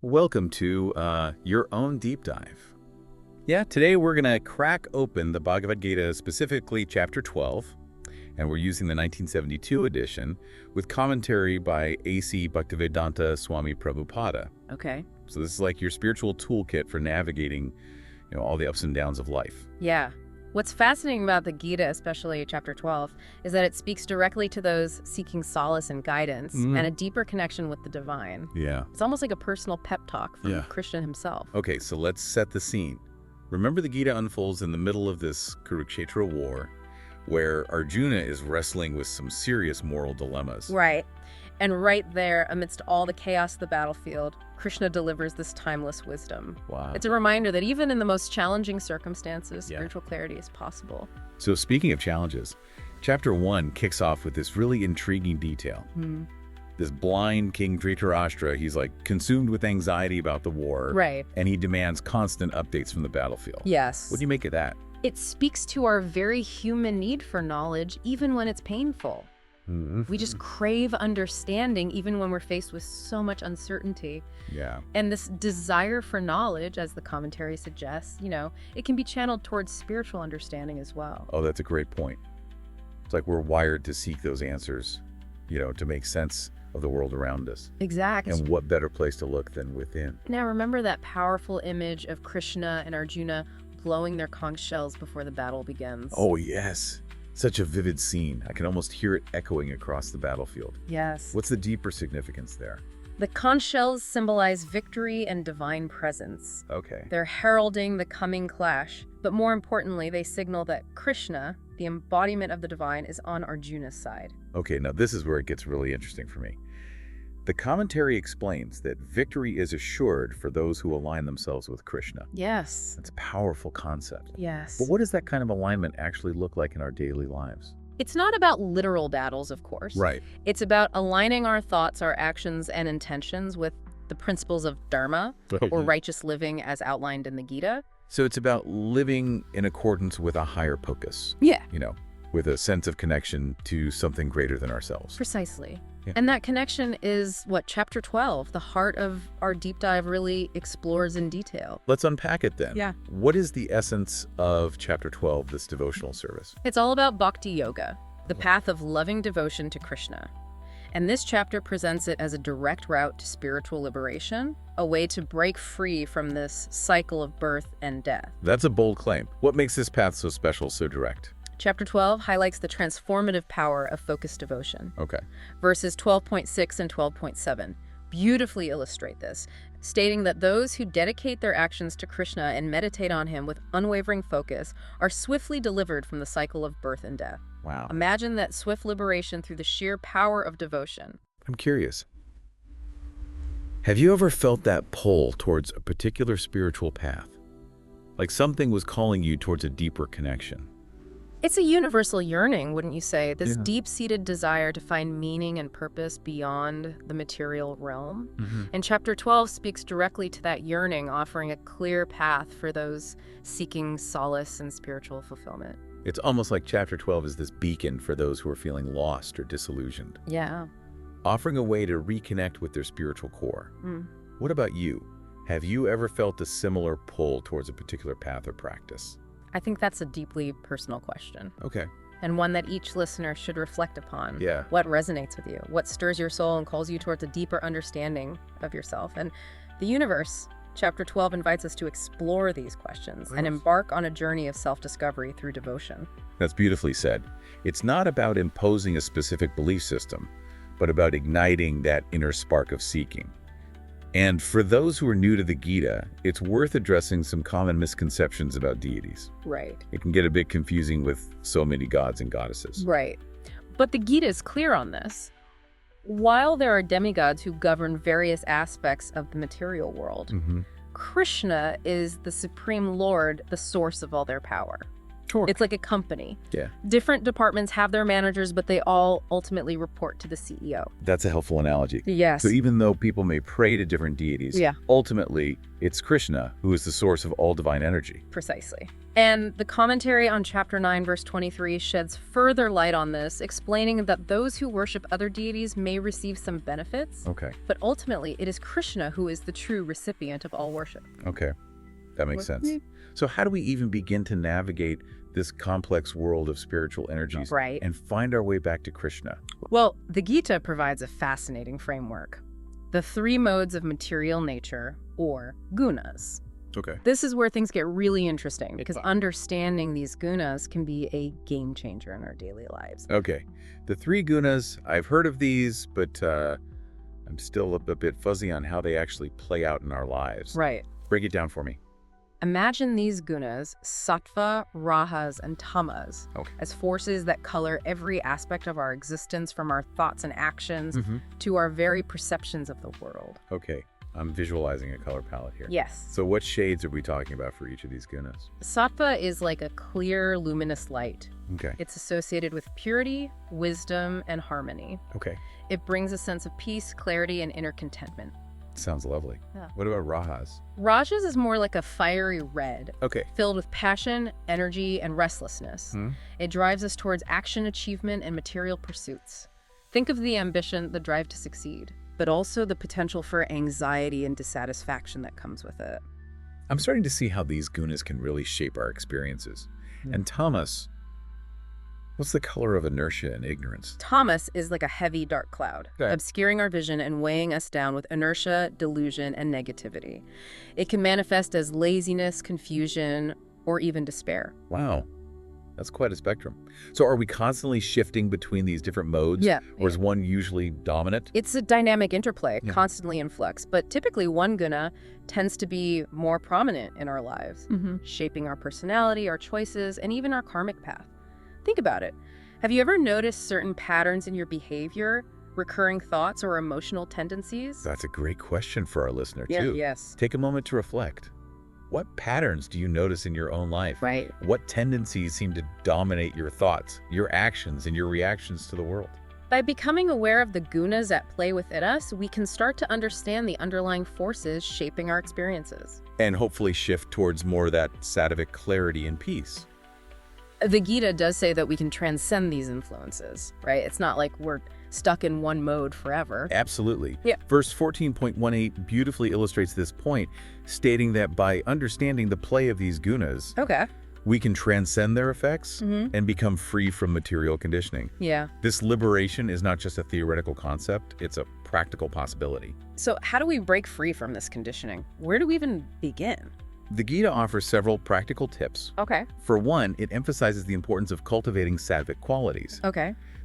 Welcome to your own deep dive. Yeah, today we're going to crack open the Bhagavad Gita, specifically chapter 12, and we're using the 1972 edition with commentary by A.C. Bhaktivedanta Swami Prabhupada. Okay. So this is like your spiritual toolkit for navigating, all the ups and downs of life. Yeah. What's fascinating about the Gita, especially chapter 12, is that it speaks directly to those seeking solace and guidance and a deeper connection with the divine. Yeah. It's almost like a personal pep talk from Krishna himself. Okay, so let's set the scene. Remember, the Gita unfolds in the middle of this Kurukshetra war, where Arjuna is wrestling with some serious moral dilemmas. Right. And right there, amidst all the chaos of the battlefield, Krishna delivers this timeless wisdom. Wow. It's a reminder that even in the most challenging circumstances, spiritual clarity is possible. So speaking of challenges, chapter 1 kicks off with this really intriguing detail. This blind King Dhritarashtra, he's like consumed with anxiety about the war. Right. And he demands constant updates from the battlefield. Yes. What do you make of that? It speaks to our very human need for knowledge, even when it's painful. We just crave understanding even when we're faced with so much uncertainty. Yeah. And this desire for knowledge, as the commentary suggests, it can be channeled towards spiritual understanding as well. Oh, that's a great point. It's like we're wired to seek those answers, to make sense of the world around us. Exactly. And what better place to look than within? Now, remember that powerful image of Krishna and Arjuna blowing their conch shells before the battle begins? Oh, yes. Such a vivid scene. I can almost hear it echoing across the battlefield. Yes. What's the deeper significance there? The conch shells symbolize victory and divine presence. Okay. They're heralding the coming clash, but more importantly, they signal that Krishna, the embodiment of the divine, is on Arjuna's side. Okay, now this is where it gets really interesting for me. The commentary explains that victory is assured for those who align themselves with Krishna. Yes. That's a powerful concept. Yes. But what does that kind of alignment actually look like in our daily lives? It's not about literal battles, of course. Right. It's about aligning our thoughts, our actions, and intentions with the principles of dharma, or righteous living as outlined in the Gita. So it's about living in accordance with a higher focus. Yeah. With a sense of connection to something greater than ourselves. Precisely. Yeah. And that connection is what chapter 12, the heart of our deep dive, really explores in detail. Let's unpack it then. Yeah. What is the essence of chapter 12, this devotional service? It's all about Bhakti Yoga, the path of loving devotion to Krishna. And this chapter presents it as a direct route to spiritual liberation, a way to break free from this cycle of birth and death. That's a bold claim. What makes this path so special, so direct? Chapter 12 highlights the transformative power of focused devotion. Okay. Verses 12.6 and 12.7 beautifully illustrate this, stating that those who dedicate their actions to Krishna and meditate on him with unwavering focus are swiftly delivered from the cycle of birth and death. Wow. Imagine that swift liberation through the sheer power of devotion. I'm curious. Have you ever felt that pull towards a particular spiritual path? Like something was calling you towards a deeper connection? It's a universal yearning, wouldn't you say? This deep-seated desire to find meaning and purpose beyond the material realm. And chapter 12 speaks directly to that yearning, offering a clear path for those seeking solace and spiritual fulfillment. It's almost like chapter 12 is this beacon for those who are feeling lost or disillusioned, Yeah. offering a way to reconnect with their spiritual core. What about you? Have you ever felt a similar pull towards a particular path or practice? I think that's a deeply personal question, Okay. and one that each listener should reflect upon. Yeah. What resonates with you? What stirs your soul and calls you towards a deeper understanding of yourself? And the universe, chapter 12 invites us to explore these questions and embark on a journey of self-discovery through devotion. That's beautifully said. It's not about imposing a specific belief system, but about igniting that inner spark of seeking. And for those who are new to the Gita, it's worth addressing some common misconceptions about deities. Right. It can get a bit confusing with so many gods and goddesses. Right. But the Gita is clear on this. While there are demigods who govern various aspects of the material world, Krishna is the supreme lord, the source of all their power. Sure. It's like a company. Yeah. Different departments have their managers, but they all ultimately report to the CEO. That's a helpful analogy. Yes. So even though people may pray to different deities, ultimately, it's Krishna who is the source of all divine energy. Precisely. And the commentary on chapter 9, verse 23 sheds further light on this, explaining that those who worship other deities may receive some benefits. Okay. But ultimately, it is Krishna who is the true recipient of all worship. Okay. That makes sense. So how do we even begin to navigate this complex world of spiritual energies and find our way back to Krishna? Well, the Gita provides a fascinating framework. The 3 modes of material nature, or gunas. Okay. This is where things get really interesting, because understanding these gunas can be a game changer in our daily lives. Okay. The 3 gunas, I've heard of these, but I'm still a bit fuzzy on how they actually play out in our lives. Right. Break it down for me. Imagine these gunas, sattva, rajas, and tamas, as forces that color every aspect of our existence, from our thoughts and actions to our very perceptions of the world. Okay. I'm visualizing a color palette here. Yes. So what shades are we talking about for each of these gunas? Sattva is like a clear, luminous light. Okay. It's associated with purity, wisdom, and harmony. Okay. It brings a sense of peace, clarity, and inner contentment. Sounds lovely. Yeah. What about rajas? Rajas is more like a fiery red, Okay. filled with passion, energy, and restlessness. It drives us towards action, achievement, and material pursuits. Think of the ambition, the drive to succeed, but also the potential for anxiety and dissatisfaction that comes with it. I'm starting to see how these gunas can really shape our experiences. And tamas, what's the color of inertia and ignorance? Tamas is like a heavy, dark cloud, obscuring our vision and weighing us down with inertia, delusion, and negativity. It can manifest as laziness, confusion, or even despair. Wow. That's quite a spectrum. So are we constantly shifting between these different modes? Or is one usually dominant? It's a dynamic interplay, constantly in flux, but typically one guna tends to be more prominent in our lives, shaping our personality, our choices, and even our karmic path. Think about it. Have you ever noticed certain patterns in your behavior, recurring thoughts, or emotional tendencies? That's a great question for our listener, too. Yes. Take a moment to reflect. What patterns do you notice in your own life? Right. What tendencies seem to dominate your thoughts, your actions, and your reactions to the world? By becoming aware of the gunas at play within us, we can start to understand the underlying forces shaping our experiences. And hopefully shift towards more of that sattvic clarity and peace. The Gita does say that we can transcend these influences, right? It's not like we're stuck in one mode forever. Absolutely. Yeah. Verse 14.18 beautifully illustrates this point, stating that by understanding the play of these gunas, we can transcend their effects and become free from material conditioning. Yeah. This liberation is not just a theoretical concept, it's a practical possibility. So how do we break free from this conditioning? Where do we even begin? The Gita offers several practical tips. For one, it emphasizes the importance of cultivating sattvic qualities.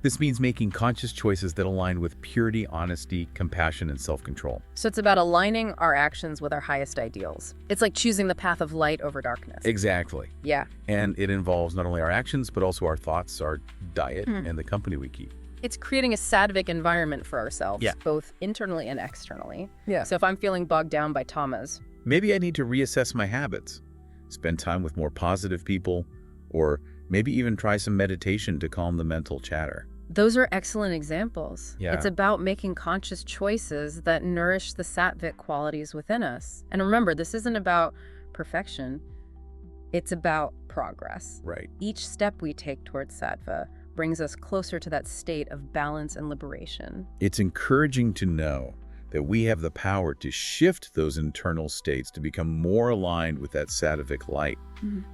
This means making conscious choices that align with purity, honesty, compassion, and self-control. So it's about aligning our actions with our highest ideals. It's like choosing the path of light over darkness. Exactly. Yeah. And it involves not only our actions, but also our thoughts, our diet, and the company we keep. It's creating a sattvic environment for ourselves, both internally and externally. So if I'm feeling bogged down by tamas, maybe I need to reassess my habits, spend time with more positive people, or maybe even try some meditation to calm the mental chatter. Those are excellent examples. Yeah. It's about making conscious choices that nourish the sattvic qualities within us. And remember, this isn't about perfection. It's about progress. Right. Each step we take towards sattva brings us closer to that state of balance and liberation. It's encouraging to know that we have the power to shift those internal states to become more aligned with that sattvic light.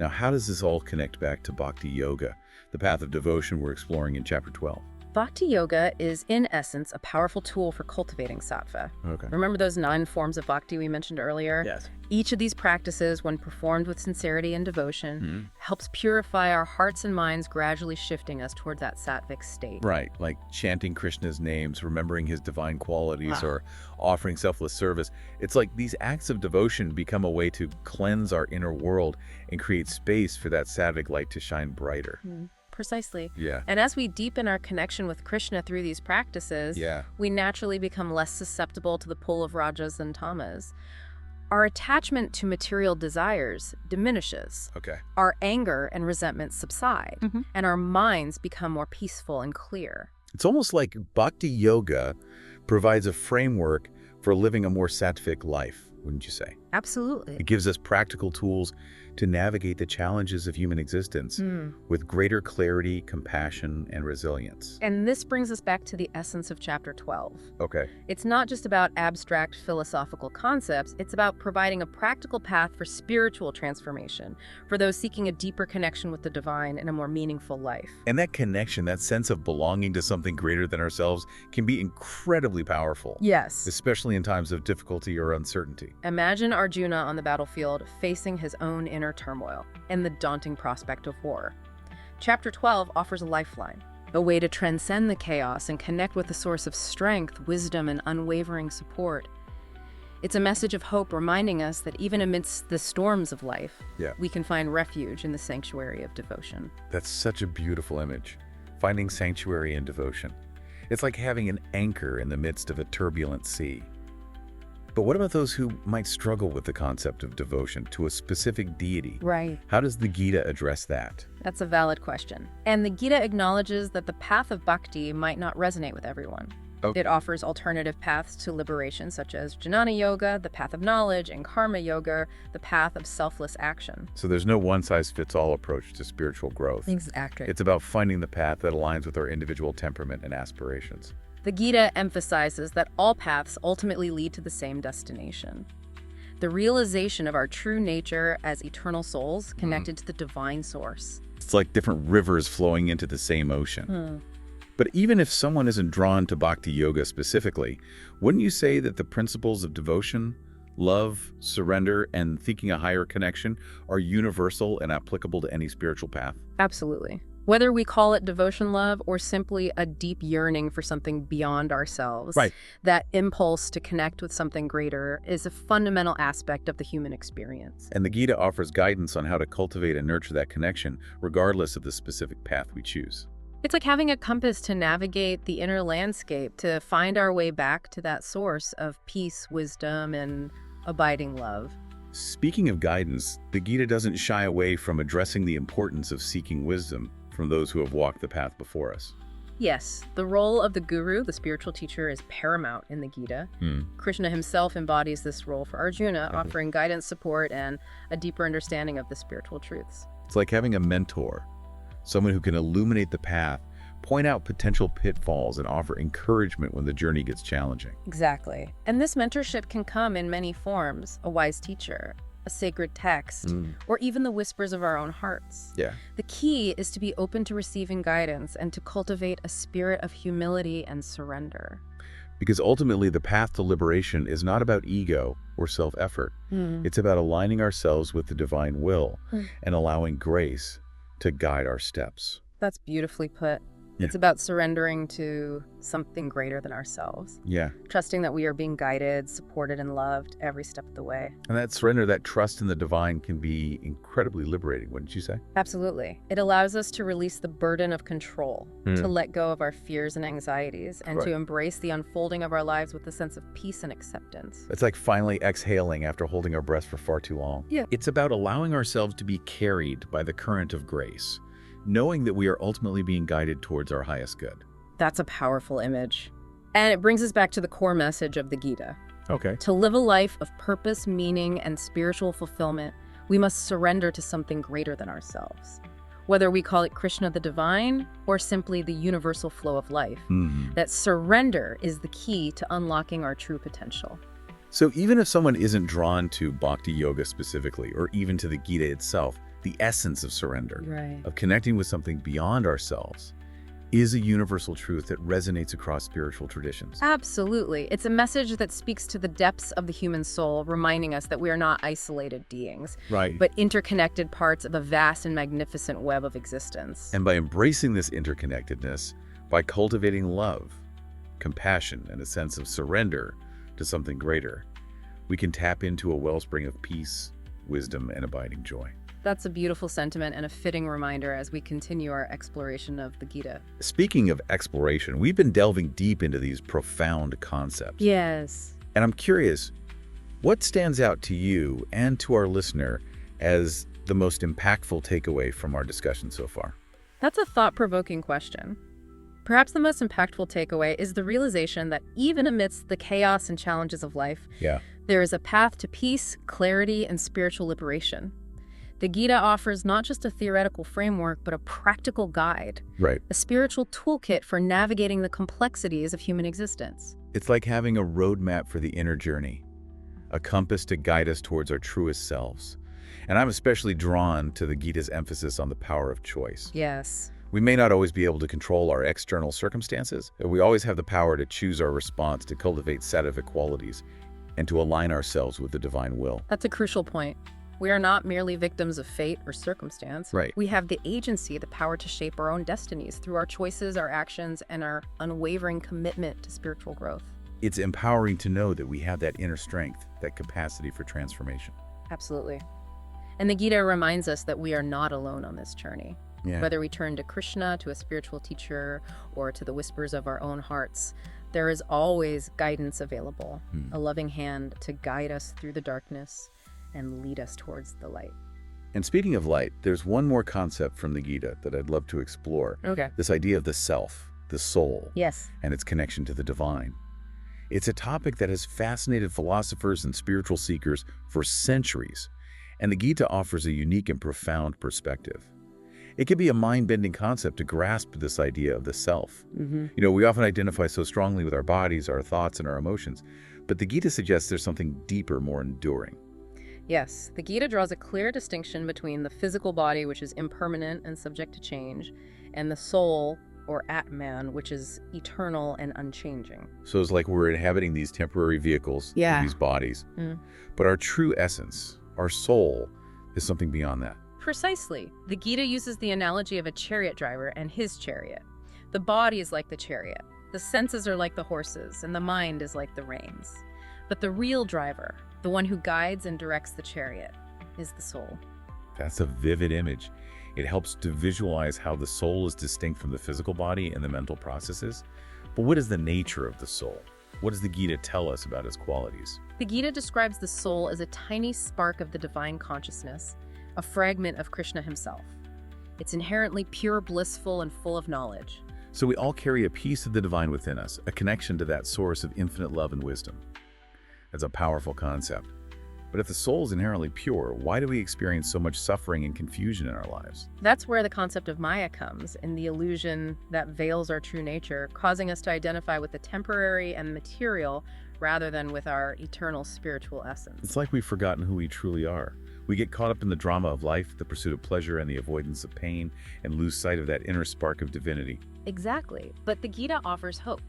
Now, how does this all connect back to Bhakti Yoga, the path of devotion we're exploring in Chapter 12? Bhakti Yoga is, in essence, a powerful tool for cultivating sattva. Remember those 9 forms of bhakti we mentioned earlier? Yes. Each of these practices, when performed with sincerity and devotion, helps purify our hearts and minds, gradually shifting us toward that sattvic state. Right, like chanting Krishna's names, remembering his divine qualities, or offering selfless service. It's like these acts of devotion become a way to cleanse our inner world and create space for that sattvic light to shine brighter. Precisely. Yeah. And as we deepen our connection with Krishna through these practices, we naturally become less susceptible to the pull of rajas and tamas. our attachment to material desires diminishes. Okay. Our anger and resentment subside, and our minds become more peaceful and clear. It's almost like Bhakti Yoga provides a framework for living a more sattvic life, wouldn't you say? Absolutely. It gives us practical tools to navigate the challenges of human existence with greater clarity, compassion, and resilience. And this brings us back to the essence of Chapter 12. Okay. It's not just about abstract philosophical concepts, it's about providing a practical path for spiritual transformation, for those seeking a deeper connection with the divine and a more meaningful life. And that connection, that sense of belonging to something greater than ourselves, can be incredibly powerful. Yes. Especially in times of difficulty or uncertainty. Imagine Arjuna on the battlefield facing his own inner turmoil and the daunting prospect of war. Chapter 12 offers a lifeline, a way to transcend the chaos and connect with the source of strength, wisdom, and unwavering support. It's a message of hope reminding us that even amidst the storms of life, we can find refuge in the sanctuary of devotion. That's such a beautiful image. Finding sanctuary in devotion. It's like having an anchor in the midst of a turbulent sea. But what about those who might struggle with the concept of devotion to a specific deity? Right. How does the Gita address that? That's a valid question. And the Gita acknowledges that the path of bhakti might not resonate with everyone. Okay. It offers alternative paths to liberation, such as Jnana Yoga, the path of knowledge, and Karma Yoga, the path of selfless action. So there's no one-size-fits-all approach to spiritual growth. Exactly. It's about finding the path that aligns with our individual temperament and aspirations. The Gita emphasizes that all paths ultimately lead to the same destination. The realization of our true nature as eternal souls connected to the divine source. It's like different rivers flowing into the same ocean. But even if someone isn't drawn to Bhakti Yoga specifically, wouldn't you say that the principles of devotion, love, surrender, and seeking a higher connection are universal and applicable to any spiritual path? Absolutely. Whether we call it devotion love or simply a deep yearning for something beyond ourselves, that impulse to connect with something greater is a fundamental aspect of the human experience. And the Gita offers guidance on how to cultivate and nurture that connection, regardless of the specific path we choose. It's like having a compass to navigate the inner landscape, to find our way back to that source of peace, wisdom, and abiding love. Speaking of guidance, the Gita doesn't shy away from addressing the importance of seeking wisdom from those who have walked the path before us. Yes, the role of the guru, the spiritual teacher, is paramount in the Gita. Krishna himself embodies this role for Arjuna, offering guidance, support, and a deeper understanding of the spiritual truths. It's like having a mentor, someone who can illuminate the path, point out potential pitfalls, and offer encouragement when the journey gets challenging. Exactly. And this mentorship can come in many forms: a wise teacher, a sacred text, or even the whispers of our own hearts. The key is to be open to receiving guidance and to cultivate a spirit of humility and surrender. Because ultimately, the path to liberation is not about ego or self-effort. It's about aligning ourselves with the divine will and allowing grace to guide our steps. That's beautifully put. It's about surrendering to something greater than ourselves. Trusting that we are being guided, supported, and loved every step of the way. And that surrender, that trust in the divine can be incredibly liberating, wouldn't you say? Absolutely. It allows us to release the burden of control, to let go of our fears and anxieties, and to embrace the unfolding of our lives with a sense of peace and acceptance. It's like finally exhaling after holding our breath for far too long. It's about allowing ourselves to be carried by the current of grace, knowing that we are ultimately being guided towards our highest good. That's a powerful image. And it brings us back to the core message of the Gita. Okay. To live a life of purpose, meaning, and spiritual fulfillment, we must surrender to something greater than ourselves. Whether we call it Krishna the divine or simply the universal flow of life, that surrender is the key to unlocking our true potential. So even if someone isn't drawn to Bhakti Yoga specifically, or even to the Gita itself, the essence of surrender, of connecting with something beyond ourselves, is a universal truth that resonates across spiritual traditions. Absolutely. It's a message that speaks to the depths of the human soul, reminding us that we are not isolated beings, but interconnected parts of a vast and magnificent web of existence. And by embracing this interconnectedness, by cultivating love, compassion, and a sense of surrender to something greater, we can tap into a wellspring of peace, wisdom, and abiding joy. That's a beautiful sentiment and a fitting reminder as we continue our exploration of the Gita. Speaking of exploration, we've been delving deep into these profound concepts. Yes. And I'm curious, What stands out to you and to our listener as the most impactful takeaway from our discussion so far? That's a thought-provoking question. Perhaps the most impactful takeaway is the realization that even amidst the chaos and challenges of life, there is a path to peace, clarity, and spiritual liberation. The Gita offers not just a theoretical framework, but a practical guide, a spiritual toolkit for navigating the complexities of human existence. It's like having a roadmap for the inner journey, a compass to guide us towards our truest selves. And I'm especially drawn to the Gita's emphasis on the power of choice. Yes. We may not always be able to control our external circumstances, but we always have the power to choose our response, to cultivate sattvic qualities, and to align ourselves with the divine will. That's a crucial point. We are not merely victims of fate or circumstance. We have the agency, the power to shape our own destinies through our choices, our actions, and our unwavering commitment to spiritual growth. It's empowering to know that we have that inner strength, that capacity for transformation. Absolutely. And the Gita reminds us that we are not alone on this journey. Whether we turn to Krishna, to a spiritual teacher, or to the whispers of our own hearts, there is always guidance available, a loving hand to guide us through the darkness and lead us towards the light. And speaking of light, there's one more concept from the Gita that I'd love to explore. This idea of the self, the soul, and its connection to the divine. It's a topic that has fascinated philosophers and spiritual seekers for centuries, and the Gita offers a unique and profound perspective. It can be a mind-bending concept to grasp this idea of the self. We often identify so strongly with our bodies, our thoughts, and our emotions, but the Gita suggests there's something deeper, more enduring. Yes, the Gita draws a clear distinction between the physical body, which is impermanent and subject to change, and the soul, or Atman, which is eternal and unchanging. So it's like we're inhabiting these temporary vehicles, these bodies, but our true essence, our soul, is something beyond that. Precisely. The Gita uses the analogy of a chariot driver and his chariot. The body is like the chariot, the senses are like the horses, and the mind is like the reins. But the real driver, the one who guides and directs the chariot, is the soul. That's a vivid image. It helps to visualize how the soul is distinct from the physical body and the mental processes. But what is the nature of the soul? What does the Gita tell us about its qualities? The Gita describes the soul as a tiny spark of the divine consciousness, a fragment of Krishna himself. It's inherently pure, blissful, and full of knowledge. So we all carry a piece of the divine within us, a connection to that source of infinite love and wisdom. That's a powerful concept. But if the soul is inherently pure, why do we experience so much suffering and confusion in our lives? That's where the concept of Maya comes, in the illusion that veils our true nature, causing us to identify with the temporary and material rather than with our eternal spiritual essence. It's like we've forgotten who we truly are. We get caught up in the drama of life, the pursuit of pleasure and the avoidance of pain, and lose sight of that inner spark of divinity. Exactly. But the Gita offers hope.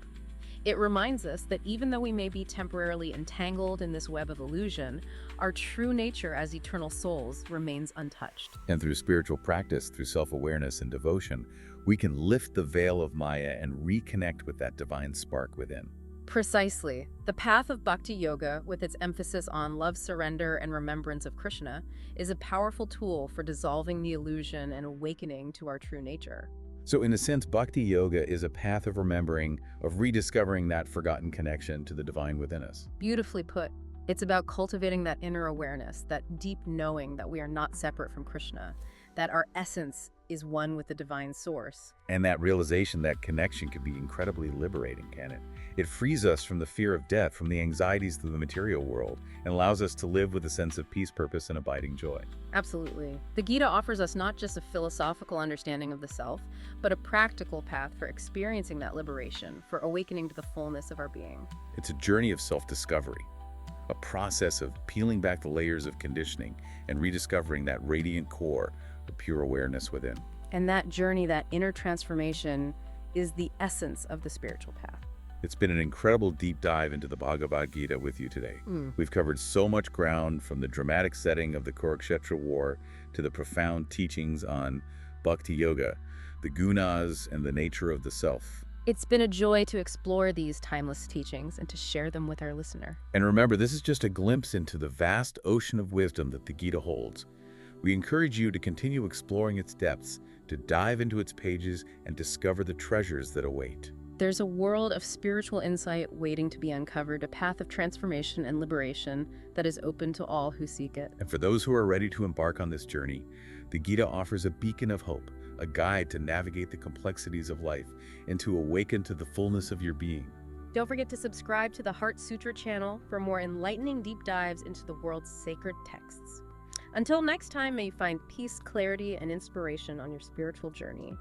It reminds us that even though we may be temporarily entangled in this web of illusion, our true nature as eternal souls remains untouched. And through spiritual practice, through self-awareness and devotion, we can lift the veil of Maya and reconnect with that divine spark within. Precisely. The path of Bhakti Yoga, with its emphasis on love, surrender, and remembrance of Krishna, is a powerful tool for dissolving the illusion and awakening to our true nature. So in a sense, Bhakti Yoga is a path of remembering, of rediscovering that forgotten connection to the divine within us. Beautifully put. It's about cultivating that inner awareness, that deep knowing that we are not separate from Krishna, that our essence is one with the divine source. And that realization, that connection, can be incredibly liberating, can it? It frees us from the fear of death, from the anxieties of the material world, and allows us to live with a sense of peace, purpose, and abiding joy. Absolutely. The Gita offers us not just a philosophical understanding of the self, but a practical path for experiencing that liberation, for awakening to the fullness of our being. It's a journey of self-discovery, a process of peeling back the layers of conditioning and rediscovering that radiant core of pure awareness within. And that journey, that inner transformation, is the essence of the spiritual path. It's been an incredible deep dive into the Bhagavad Gita with you today. We've covered so much ground, from the dramatic setting of the Kurukshetra war to the profound teachings on Bhakti Yoga, the gunas, and the nature of the self. It's been a joy to explore these timeless teachings and to share them with our listener. And remember, this is just a glimpse into the vast ocean of wisdom that the Gita holds. We encourage you to continue exploring its depths, to dive into its pages and discover the treasures that await. There's a world of spiritual insight waiting to be uncovered, a path of transformation and liberation that is open to all who seek it. And for those who are ready to embark on this journey, the Gita offers a beacon of hope, a guide to navigate the complexities of life and to awaken to the fullness of your being. Don't forget to subscribe to the Heart Sutra channel for more enlightening deep dives into the world's sacred texts. Until next time, may you find peace, clarity, and inspiration on your spiritual journey.